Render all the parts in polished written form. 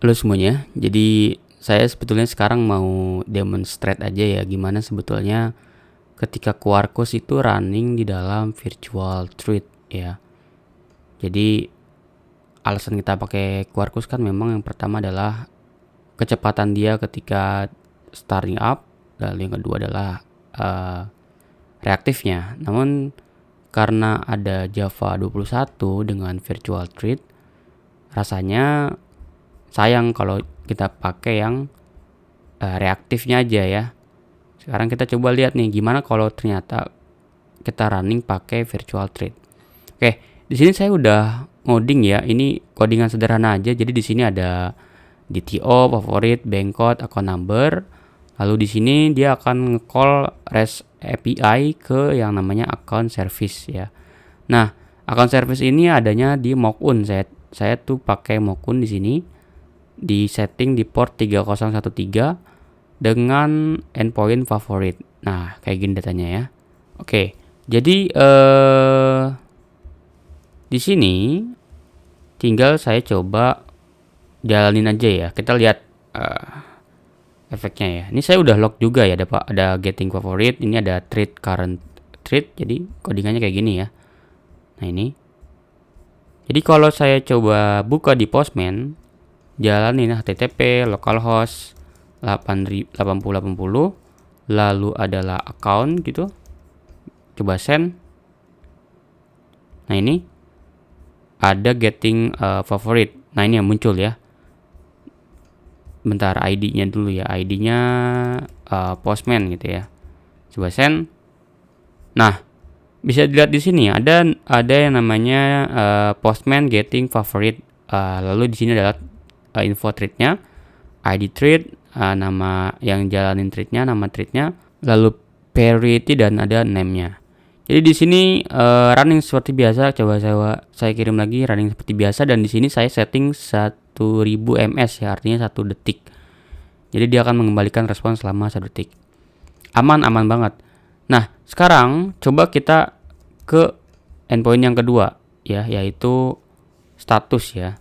Halo semuanya, jadi saya sebetulnya sekarang mau demonstrate aja ya gimana sebetulnya ketika Quarkus itu running di dalam virtual thread ya. Jadi alasan kita pakai Quarkus kan memang yang pertama adalah kecepatan dia ketika starting up, lalu yang kedua adalah reaktifnya. Namun karena ada Java 21 dengan virtual thread, rasanya sayang kalau kita pakai yang reaktifnya aja ya. Sekarang kita coba lihat nih gimana kalau ternyata kita running pakai virtual thread. Oke, di sini saya udah ngoding ya. Ini codingan sederhana aja. Jadi di sini ada DTO, favorit, bankcode, account number. Lalu di sini dia akan nge-call REST API ke yang namanya account service ya. Nah, account service ini adanya di Mokun. Saya tuh pakai Mokun di sini. Di setting di port 3013 dengan endpoint favorit. Nah, kayak gini datanya ya. Oke, jadi di sini tinggal saya coba jalanin aja ya. Kita lihat efeknya ya. Ini saya udah log juga ya. Ada getting favorit. Ini ada thread current thread. Jadi codingannya kayak gini ya. Nah ini. Jadi kalau saya coba buka di Postman, jalanin HTTP localhost 8080, lalu adalah account gitu. Coba send. Nah ini ada getting favorit. Nah ini yang muncul ya. Bentar, ID-nya dulu ya. ID-nya Postman gitu ya. Coba send. Nah, bisa dilihat di sini ada yang namanya Postman getting favorite. Lalu di sini adalah info thread-nya, ID thread, nama yang jalanin thread-nya, nama thread-nya, lalu priority dan ada name-nya. Jadi di sini running seperti biasa. Coba saya kirim lagi running seperti biasa, dan di sini saya setting 1000 ms ya, artinya 1 detik. Jadi dia akan mengembalikan respon selama 1 detik. Aman banget. Nah, sekarang coba kita ke endpoint yang kedua ya, yaitu status ya.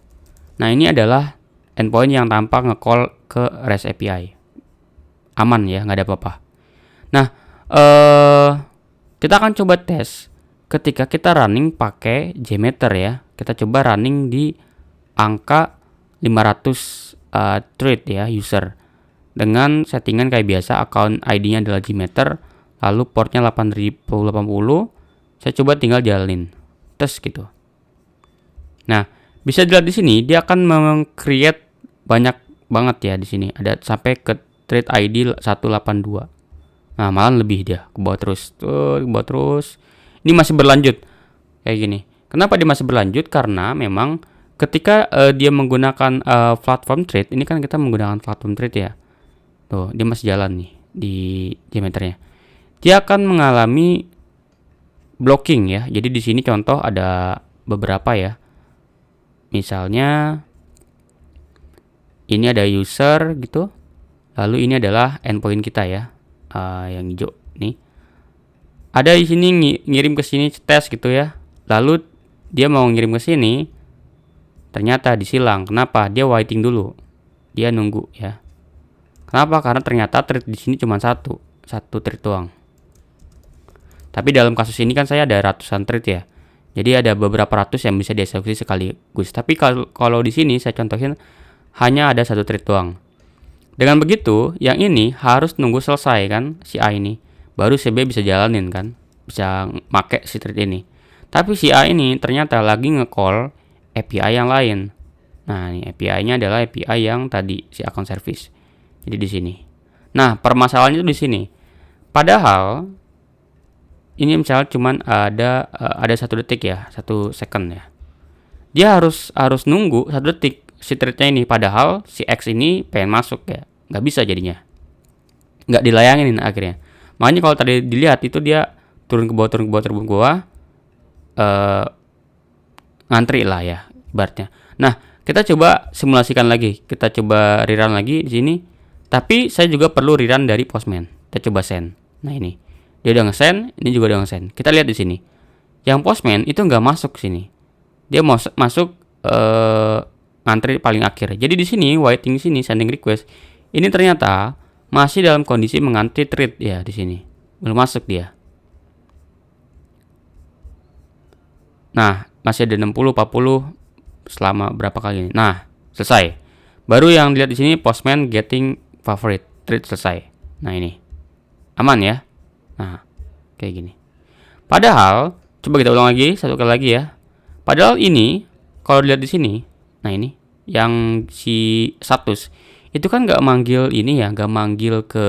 Nah, ini adalah endpoint yang tanpa nge-call ke REST API. Aman ya, nggak ada apa-apa. Nah, kita akan coba tes ketika kita running pakai JMeter ya. Kita coba running di angka 500 thread ya, user. Dengan settingan kayak biasa, account ID-nya adalah JMeter, lalu portnya 8080. Saya coba tinggal jalanin tes gitu. Nah, bisa dilihat di sini dia akan meng-create banyak banget ya di sini. Ada sampai ke thread ID 182. Nah, malah lebih dia ke bawah terus. Tuh, ke bawah terus. Ini masih berlanjut kayak gini. Kenapa dia masih berlanjut? Karena memang ketika dia menggunakan platform thread, ini kan kita menggunakan platform thread ya. Tuh, dia masih jalan nih di JMeternya. Dia akan mengalami blocking ya. Jadi di sini contoh ada beberapa ya. Misalnya ini ada user gitu. Lalu ini adalah endpoint kita ya. Yang hijau nih. Ada di sini ngirim ke sini tes gitu ya. Lalu dia mau ngirim ke sini, ternyata disilang. Kenapa? Dia waiting dulu. Dia nunggu ya. Kenapa? Karena ternyata thread di sini cuma satu thread doang. Tapi dalam kasus ini kan saya ada ratusan thread ya. Jadi ada beberapa ratus yang bisa dieksekusi sekaligus. Tapi kalau di sini saya contohin hanya ada satu thread doang. Dengan begitu, yang ini harus nunggu selesai kan si A ini, baru si B bisa jalanin kan, bisa make si thread ini. Tapi si A ini ternyata lagi nge-call API yang lain. Nah, ini API-nya adalah API yang tadi si account service. Jadi di sini. Nah, permasalahannya itu di sini. Padahal ini misalnya cuman ada 1 detik ya, 1 second ya. Dia harus nunggu 1 detik si threadnya ini, padahal si X ini pengen masuk ya, nggak bisa jadinya, nggak dilayangin akhirnya. Makanya kalau tadi dilihat itu dia turun ke bawah, ngantri lah ya ibaratnya. Nah, kita coba simulasikan lagi, kita coba rerun lagi di sini. Tapi saya juga perlu rerun dari Postman. Kita coba send. Nah ini, dia udah nge-send, ini juga udah nge-send. Kita lihat di sini, yang Postman itu nggak masuk sini. Dia mau masuk ngantri paling akhir. Jadi di sini waiting sini sending request ini ternyata masih dalam kondisi mengantri trade ya di sini. Belum masuk dia. Nah, masih ada 60 40 selama berapa kali ini. Nah, selesai. Baru yang dilihat di sini postman getting favorite trade selesai. Nah, ini. Aman ya. Nah, kayak gini. Padahal coba kita ulang lagi satu kali lagi ya. Padahal ini kalau dilihat di sini, nah ini yang si status itu kan nggak manggil ini ya, nggak manggil ke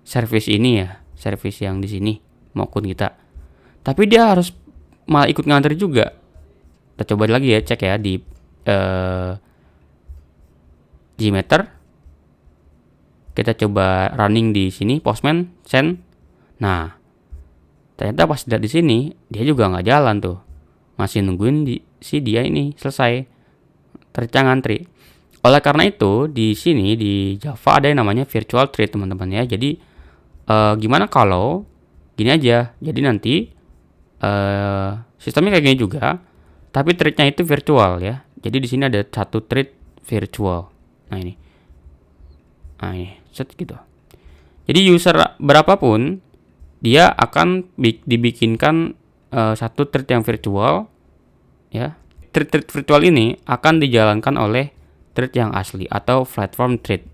service ini ya, service yang di sini maupun kita. Tapi dia harus malah ikut ngantri juga. Kita coba lagi ya, cek ya di Gmeter. Kita coba running di sini postman send. Nah, ternyata pas lihat di sini dia juga nggak jalan tuh, masih nungguin dia ini selesai ternyata ngantri. Oleh karena itu di sini di Java ada yang namanya virtual thread teman-teman ya. Jadi gimana kalau gini aja, jadi nanti sistemnya kayak gini juga, tapi threadnya itu virtual ya. Jadi di sini ada satu thread virtual. Nah ini set gitu. Jadi user berapapun dia akan dibikinkan satu thread yang virtual ya. Thread virtual ini akan dijalankan oleh thread yang asli atau platform thread.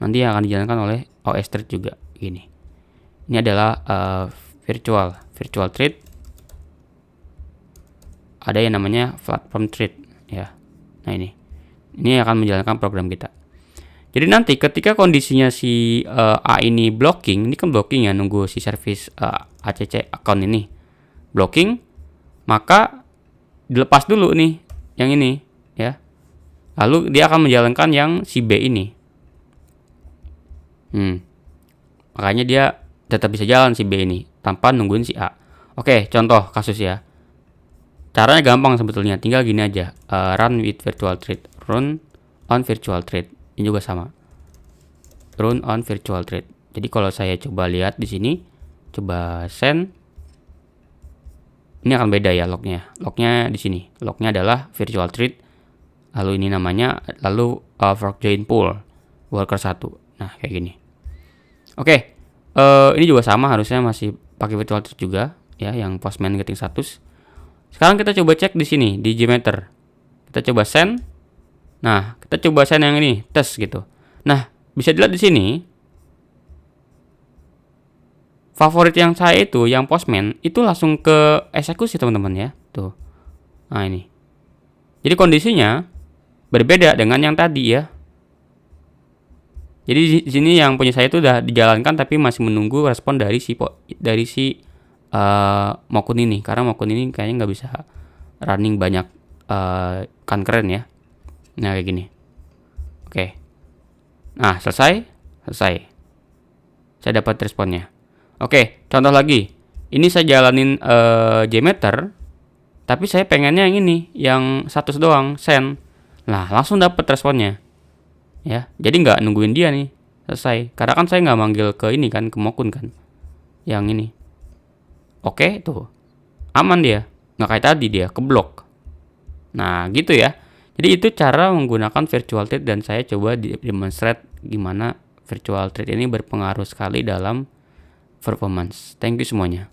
Nanti yang akan dijalankan oleh OS thread juga gini. Ini adalah virtual thread. Ada yang namanya platform thread ya. Nah ini akan menjalankan program kita. Jadi nanti ketika kondisinya si A ini blocking, ini kan blocking ya, nunggu si service ACC account ini blocking, maka dilepas dulu nih yang ini ya. Lalu dia akan menjalankan yang si B ini. Makanya dia tetap bisa jalan si B ini tanpa nungguin si A. Oke, contoh kasus ya. Caranya gampang sebetulnya, tinggal gini aja. Run with virtual thread, run on virtual thread. Ini juga sama. Run on virtual thread. Jadi kalau saya coba lihat di sini, coba send. Ini akan beda ya lognya. Lognya di sini. Lognya adalah virtual thread. Lalu ini namanya, lalu fork join pool worker 1. Nah, kayak gini. Oke. Ini juga sama, harusnya masih pakai virtual thread juga ya, yang postman getting status. Sekarang kita coba cek di sini di Gmeter. Kita coba send. Nah, kita coba send yang ini, tes gitu. Nah, bisa dilihat di sini favorit yang saya itu, yang postman itu langsung ke eksekusi teman-teman ya. Tuh. Nah, ini. Jadi kondisinya berbeda dengan yang tadi ya. Jadi di sini yang punya saya itu udah dijalankan tapi masih menunggu respon dari si Mokun ini, karena Mokun ini kayaknya nggak bisa running banyak concurrent ya. Nah kayak gini. Oke. Nah selesai. Saya dapat responnya. Oke, contoh lagi. Ini saya jalanin Gmeter, tapi saya pengennya yang ini, yang status doang, send. Nah langsung dapat responnya. Ya, jadi nggak nungguin dia nih, selesai. Karena kan saya nggak manggil ke ini kan, ke Mokun kan, yang ini. Oke, tuh aman dia, nggak kayak tadi dia keblok. Nah gitu ya. Jadi itu cara menggunakan virtual thread, dan saya coba demonstrate gimana virtual thread ini berpengaruh sekali dalam performance. Thank you semuanya.